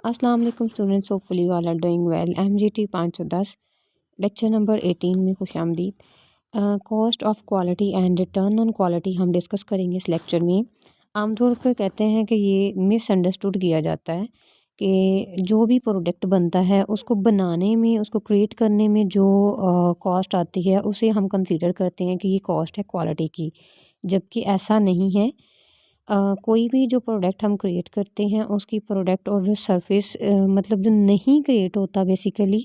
अस्सलाम वालेकुम students, hopefully you all are doing well. MGT 510 lecture number 18 में खुशामदीद। Cost of quality and return on quality हम discuss करेंगे इस लेक्चर में। आमतौर पर कहते हैं कि ये मिसअंडरस्टूड किया जाता है कि जो भी प्रोडक्ट बनता है उसको बनाने में, उसको क्रिएट करने में जो कॉस्ट आती है उसे हम कंसीडर करते हैं कि ये कॉस्ट है क्वालिटी की, जबकि ऐसा नहीं है। कोई भी जो प्रोडक्ट हम क्रिएट करते हैं उसकी प्रोडक्ट और जो सरफेस मतलब जो नहीं क्रिएट होता बेसिकली,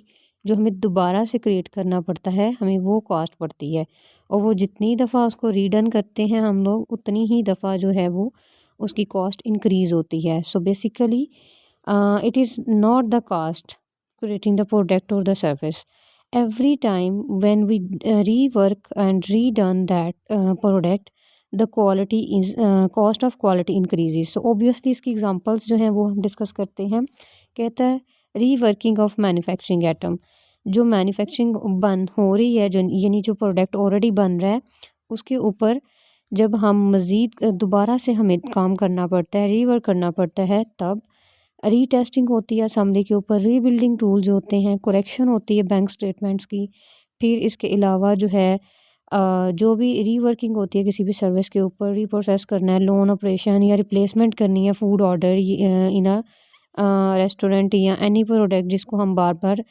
जो हमें दोबारा से क्रिएट करना पड़ता है, हमें वो कॉस्ट पड़ती है। और वो जितनी दफ़ा उसको रीडन करते हैं हम लोग, उतनी ही दफ़ा जो है वो उसकी कॉस्ट इंक्रीज़ होती है। So basically it is not the cost creating the product और the service. Every time when we rework and redone that product, the quality is cost of quality increases. So obviously इसकी examples जो हैं वो हम discuss करते हैं। कहता है रीवर्किंग ऑफ मैन्युफैक्चरिंग आइटम, जो मैन्युफैक्चरिंग बंद हो रही है, जो यानी जो प्रोडक्ट ऑलरेडी बन रहा है उसके ऊपर जब हम मज़ीद दोबारा से हमें काम करना पड़ता है, रीवर्क करना पड़ता है, तब रीटेस्टिंग होती है असेंबली के ऊपर, रीबिल्डिंग टूल्स होते हैं, करेक्शन होती है बैंक स्टेटमेंट्स की। फिर इसके अलावा जो है जो भी रीवर्किंग होती है किसी भी सर्विस के ऊपर, रीप्रोसेस करना है, लोन ऑपरेशन या रिप्लेसमेंट करनी है food order in a restaurant या एनी प्रोडक्ट जिसको हम बार बार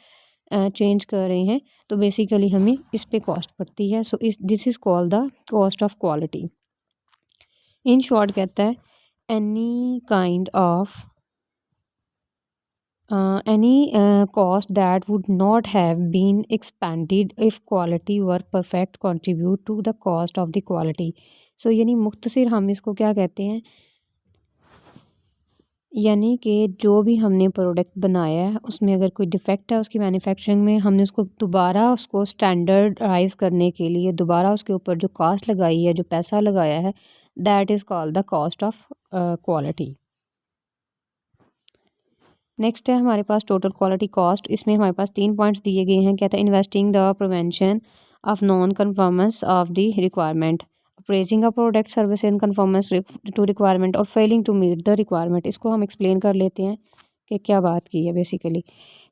चेंज कर रहे हैं, तो बेसिकली हमें इस पे कॉस्ट पड़ती है। So this is called the cost of quality. In short कहता है any kind of any cost that would not have been expanded if quality were perfect contribute to the cost of the quality। so यानी मुख्तसर हम इसको क्या कहते हैं, यानी कि जो भी हमने प्रोडक्ट बनाया है उसमें अगर कोई डिफ़ेक्ट है उसकी मैन्युफैक्चरिंग में, हमने उसको दोबारा उसको स्टैंडर्डाइज करने के लिए दोबारा उसके ऊपर जो कॉस्ट लगाई है, जो पैसा लगाया है, that is called the cost of quality. Next है हमारे पास टोटल क्वालिटी कॉस्ट। इसमें हमारे पास 3 पॉइंट्स दिए गए हैं। कहता है investing the prevention of non conformance of the requirement, appraising a product service in conformance to requirement और failing to meet the requirement. इसको हम एक्सप्लेन कर लेते हैं कि क्या बात की है बेसिकली।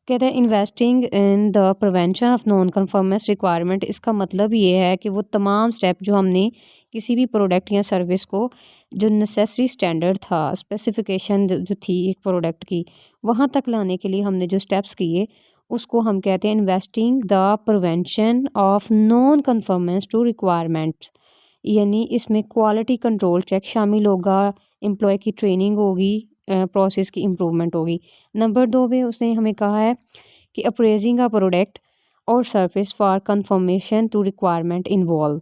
कहते हैं investing in the prevention of non conformance requirement, इसका मतलब ये है कि वो तमाम स्टेप जो हमने किसी भी प्रोडक्ट या सर्विस को, जो नेसेसरी स्टैंडर्ड था, स्पेसिफिकेशन जो थी एक प्रोडक्ट की, वहाँ तक लाने के लिए हमने जो स्टेप्स किए उसको हम कहते हैं investing the prevention of non conformance to requirements. यानी इसमें क्वालिटी कंट्रोल चेक शामिल होगा, एम्प्लॉय की ट्रेनिंग होगी, प्रोसेस की इम्प्रूवमेंट होगी। नंबर 2 पे उसने हमें कहा है कि अप्रेजिंग अ प्रोडक्ट और service for confirmation to requirement involve.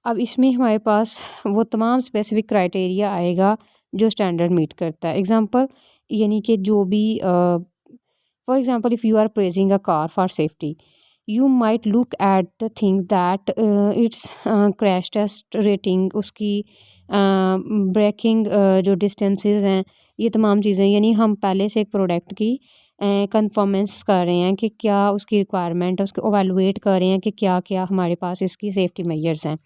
अब इसमें हमारे पास वो तमाम स्पेसिफिक क्राइटेरिया आएगा जो स्टैंडर्ड मीट करता है। एग्जांपल यानी कि जो भी for example if you are praising a car for safety, you might look at the things that it's crash test rating, उसकी ब्रेकिंग जो डिस्टेंसेस हैं, ये तमाम चीज़ें, यानी हम पहले से एक प्रोडक्ट की कंफर्मेंस कर रहे हैं कि क्या उसकी रिक्वायरमेंट है, उसको एवेलुएट कर रहे हैं कि क्या क्या हमारे पास इसकी सेफ्टी मेजर्स हैं।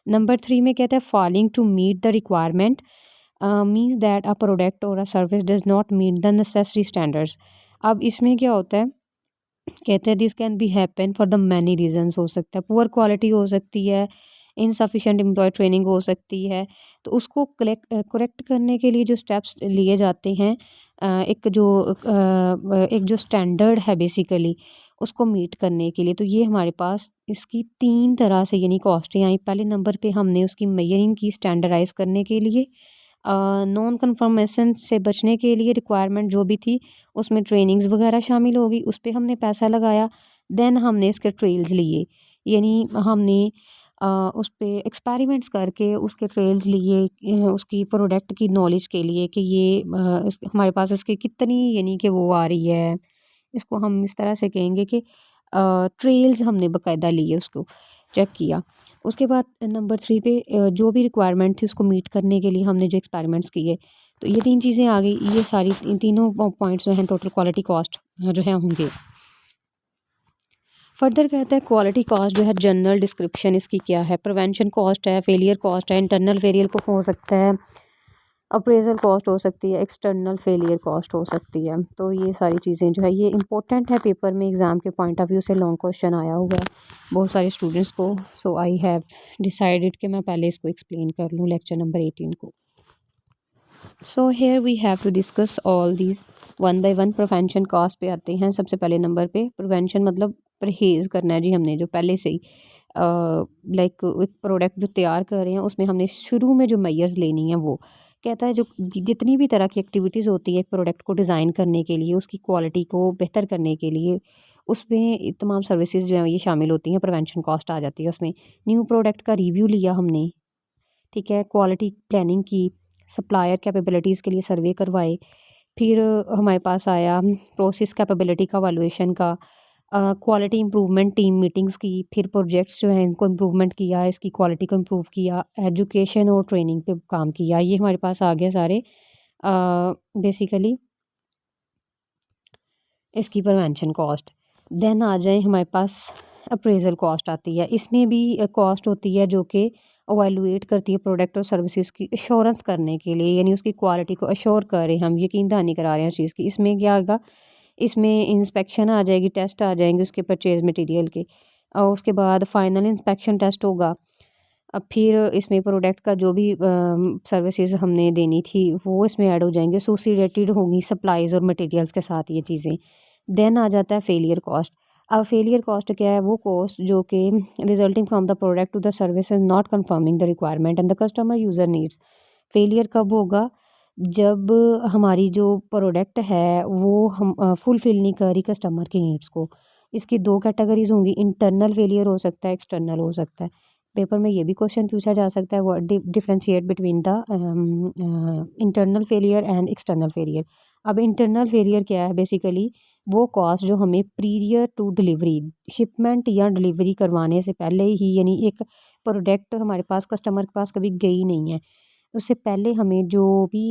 नंबर 3 में कहता है falling to meet the requirement means that a product और a service does not meet the necessary standards. अब इसमें क्या होता है, कहते हैं this can be happen for the many reasons. हो सकता है पुअर क्वालिटी हो सकती है, इनसफिशिएंट एम्प्लॉय ट्रेनिंग हो सकती है। तो उसको करेक्ट करने के लिए जो स्टेप्स लिए जाते हैं, एक जो स्टैंडर्ड है बेसिकली उसको मीट करने के लिए, तो ये हमारे पास इसकी 3 तरह से यानी कॉस्टें आई। पहले नंबर पे हमने उसकी मेजरिंग की स्टैंडर्डाइज करने के लिए, नॉन कन्फर्मेशन से बचने के लिए रिक्वायरमेंट जो भी थी उसमें ट्रेनिंग्स वगैरह शामिल होगी, उस पर हमने पैसा लगाया। देन हमने इसके ट्रेल्स लिए, यानी हमने उस पे एक्सपेरिमेंट्स करके उसके ट्रेल्स लिए, उसकी प्रोडक्ट की नॉलेज के लिए कि ये हमारे पास इसकी कितनी यानी कि वो आ रही है। इसको हम इस तरह से कहेंगे कि ट्रेल्स हमने बाकायदा लिए, उसको चेक किया। उसके बाद नंबर 3 पे जो भी रिक्वायरमेंट थी उसको मीट करने के लिए हमने जो एक्सपेरिमेंट्स किए। तो ये 3 चीज़ें आ गई, ये सारी इन तीनों पॉइंट्स जो हैं टोटल क्वालिटी कॉस्ट जो है होंगे। फर्दर कहता है क्वालिटी कॉस्ट जो है जनरल डिस्क्रिप्शन इसकी क्या है, प्रिवेंशन कॉस्ट है, फेलियर कॉस्ट है, इंटरनल फेलियर को हो सकता है, अप्रेजल कॉस्ट हो सकती है, एक्सटर्नल फेलियर कॉस्ट हो सकती है। तो ये सारी चीज़ें जो है ये इंपॉर्टेंट है, पेपर में एग्ज़ाम के पॉइंट ऑफ व्यू से लॉन्ग क्वेश्चन आया हुआ है बहुत सारे स्टूडेंट्स को। सो आई हैव डिसाइडेड कि मैं पहले इसको एक्सप्लेन कर लूँ लेक्चर नंबर 18 को। So here we have to discuss all these one by one. Prevention cost पे आते हैं। सबसे पहले नंबर पे प्रिवेंशन मतलब परहेज़ करना है जी हमने, जो पहले से ही लाइक एक प्रोडक्ट जो तैयार कर रहे हैं उसमें हमने शुरू में जो मेजर्स लेनी है वो कहता है जो जितनी भी तरह की एक्टिविटीज़ होती है एक प्रोडक्ट को डिज़ाइन करने के लिए, उसकी क्वालिटी को बेहतर करने के लिए, उसमें तमाम सर्विसेज जो हैं ये शामिल होती हैं। प्रिवेंशन कॉस्ट आ जाती है उसमें। न्यू प्रोडक्ट का रिव्यू लिया हमने, ठीक है, क्वालिटी प्लानिंग की, सप्लायर कैपेबिलिटीज़ के लिए सर्वे करवाए, फिर हमारे पास आया प्रोसेस कैपेबिलिटी का वैल्यूएशन का, क्वालिटी इंप्रूवमेंट टीम मीटिंग्स की, फिर प्रोजेक्ट्स जो हैं इनको इम्प्रूवमेंट किया, इसकी क्वालिटी को इम्प्रूव किया, एजुकेशन और ट्रेनिंग पे काम किया। ये हमारे पास आ गया सारे बेसिकली इसकी प्रिवेंशन कॉस्ट। देन आ जाए हमारे पास अप्रेजल कॉस्ट आती है। इसमें भी कॉस्ट होती है जो कि एवेलुएट करती है प्रोडक्ट और सर्विसेज की एश्योरेंस करने के लिए, यानी उसकी क्वालिटी को एश्योर कर रहे हैं हम, यकीन दहानी करा रहे हैं उस चीज़ की। इसमें क्या होगा, इसमें इंस्पेक्शन आ जाएगी, टेस्ट आ जाएंगे उसके परचेज मटेरियल के, और उसके बाद फाइनल इंस्पेक्शन टेस्ट होगा। अब फिर इसमें प्रोडक्ट का जो भी सर्विसेज हमने देनी थी वो इसमें ऐड हो जाएंगे, एसोसिएटेड होंगी सप्लाईज और मटेरियल्स के साथ ये चीज़ें। देन आ जाता है फेलियर कॉस्ट। अब फेलियर कॉस्ट क्या है, वो कॉस्ट जो कि resulting from the product to the service is not conforming the requirement and the customer user needs. Failure कब होगा, जब हमारी जो प्रोडक्ट है वो हम फुलफिल नहीं कर रही कस्टमर की नीड्स को। इसकी दो कैटेगरीज होंगी, इंटरनल फेलियर हो सकता है, एक्सटर्नल हो सकता है। पेपर में ये भी क्वेश्चन पूछा जा सकता है, वो differentiate between the internal failure and external failure. अब इंटरनल फेलियर क्या है, बेसिकली वो कॉस्ट जो हमें प्रीरियर टू डिलीवरी, शिपमेंट या डिलीवरी करवाने से पहले ही, यानी एक प्रोडक्ट हमारे पास कस्टमर के पास कभी गई नहीं है, उससे पहले हमें जो भी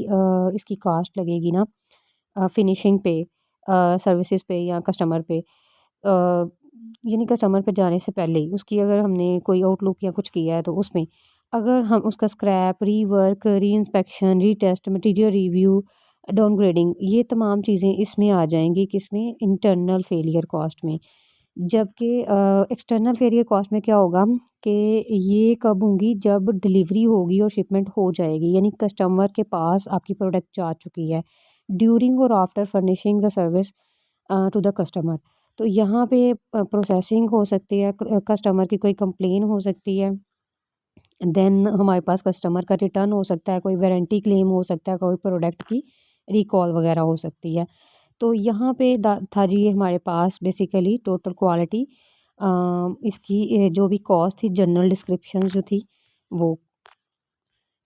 इसकी कॉस्ट लगेगी ना फिनिशिंग पे, सर्विसेज पे या कस्टमर पे, यानी कस्टमर पे जाने से पहले ही उसकी अगर हमने कोई आउटलुक या कुछ किया है तो उसमें अगर हम उसका स्क्रैप, रीवर्क, री इंस्पेक्शन, री टेस्ट, मटीरियल रिव्यू, डाउनग्रेडिंग, ये तमाम चीज़ें इसमें आ जाएंगी किसमें, इंटरनल फेलियर कॉस्ट में। जबकि एक्सटर्नल फेलियर कॉस्ट में क्या होगा कि ये कब होंगी, जब डिलीवरी होगी और शिपमेंट हो जाएगी, यानी कस्टमर के पास आपकी प्रोडक्ट जा चुकी है, ड्यूरिंग और after furnishing the service to the customer. तो यहाँ पे प्रोसेसिंग हो सकती है, कस्टमर की कोई कंप्लेन हो सकती है, देन हमारे पास कस्टमर का रिटर्न हो सकता है, कोई वारंटी क्लेम हो सकता है, कोई प्रोडक्ट की रिकॉल वगैरह हो सकती है। तो यहाँ पे था जी हमारे पास बेसिकली टोटल क्वालिटी, इसकी जो भी कॉस्ट थी, जनरल डिस्क्रिप्शन जो थी वो।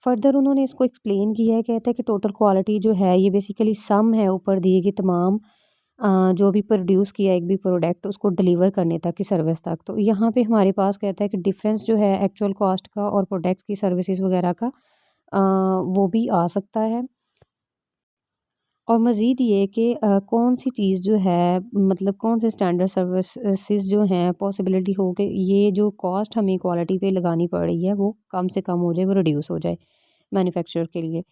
फर्दर उन्होंने इसको एक्सप्लेन किया है, कहता है कि टोटल क्वालिटी जो है ये बेसिकली सम है ऊपर दिए गए तमाम जो भी प्रोड्यूस किया एक भी प्रोडक्ट उसको डिलीवर करने तक की सर्विस तक। तो यहाँ पे हमारे पास कहता है कि डिफरेंस जो है एक्चुअल कॉस्ट का और प्रोडक्ट की सर्विसेज वगैरह का वो भी आ सकता है। और मज़ीद ये कि कौन सी चीज़ जो है, मतलब कौन से स्टैंडर्ड सर्विसेज जो हैं पॉसिबिलिटी हो कि ये जो कॉस्ट हमें क्वालिटी पे लगानी पड़ रही है वो कम से कम हो जाए, वो रिड्यूस हो जाए मैन्युफैक्चरर के लिए।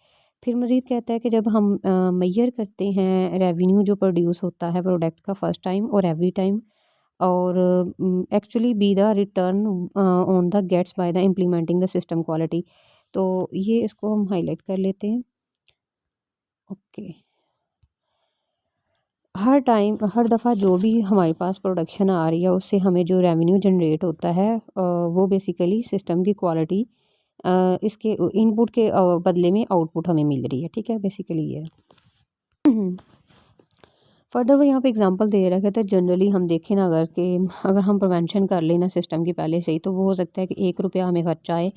फिर मज़ीद कहता है कि जब हम मेजर करते हैं रेवेन्यू जो प्रोड्यूस होता है प्रोडक्ट का फर्स्ट टाइम और एवरी टाइम, और actually be the return on the gates by the implementing the system quality. तो ये इसको हम हाईलाइट कर लेते हैं। ओके, हर टाइम हर दफ़ा जो भी हमारे पास प्रोडक्शन आ रही है उससे हमें जो रेवेन्यू जनरेट होता है वो बेसिकली सिस्टम की क्वालिटी, इसके इनपुट के बदले में आउटपुट हमें मिल रही है, ठीक है, बेसिकली ये है। फर्दर वो यहाँ पे एग्जांपल दे रहा कहता है जनरली हम देखें ना, अगर हम प्रिवेंशन कर लेना सिस्टम की पहले से ही, तो वो हो सकता है कि 1 रुपया हमें खर्चा आए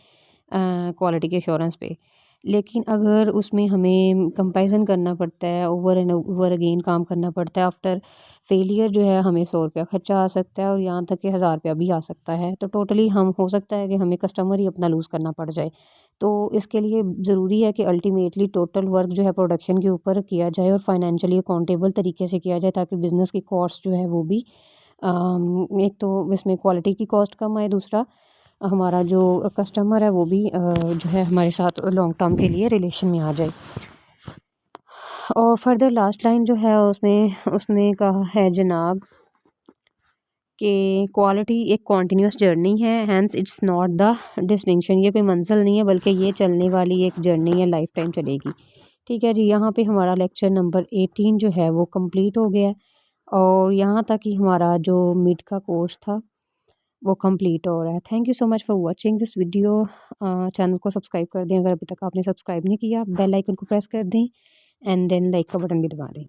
क्वालिटी के एश्योरेंस पे, लेकिन अगर उसमें हमें कंपैरिजन करना पड़ता है, ओवर एंड ओवर अगेन काम करना पड़ता है, आफ्टर फेलियर जो है हमें 100 रुपया खर्चा आ सकता है और यहाँ तक कि 1000 रुपया भी आ सकता है। तो टोटली हम हो सकता है कि हमें कस्टमर ही अपना लूज़ करना पड़ जाए। तो इसके लिए ज़रूरी है कि अल्टीमेटली टोटल वर्क जो है प्रोडक्शन के ऊपर किया जाए और फाइनेंशियली अकाउंटेबल तरीके से किया जाए, ताकि बिज़नेस की कॉस्ट जो है वो भी एक तो इसमें क्वालिटी की कॉस्ट कम आए, दूसरा हमारा जो कस्टमर है वो भी जो है हमारे साथ लॉन्ग टर्म के लिए रिलेशन में आ जाए। और फर्दर लास्ट लाइन जो है उसमें उसने कहा है जनाब कि क्वालिटी एक कॉन्टीन्यूस जर्नी है, hence it's not the distinction, ये कोई मंजिल नहीं है बल्कि ये चलने वाली एक जर्नी है, लाइफ टाइम चलेगी। ठीक है जी, यहाँ पे हमारा लेक्चर नंबर 18 जो है वो कंप्लीट हो गया और यहाँ तक ही हमारा जो मिड का कोर्स था वो कंप्लीट हो रहा है। Thank you so much for watching this video. Channel को सब्सक्राइब कर दें अगर अभी तक आपने सब्सक्राइब नहीं किया, बेल आइकन को प्रेस कर दें एंड देन लाइक का बटन भी दबा दें।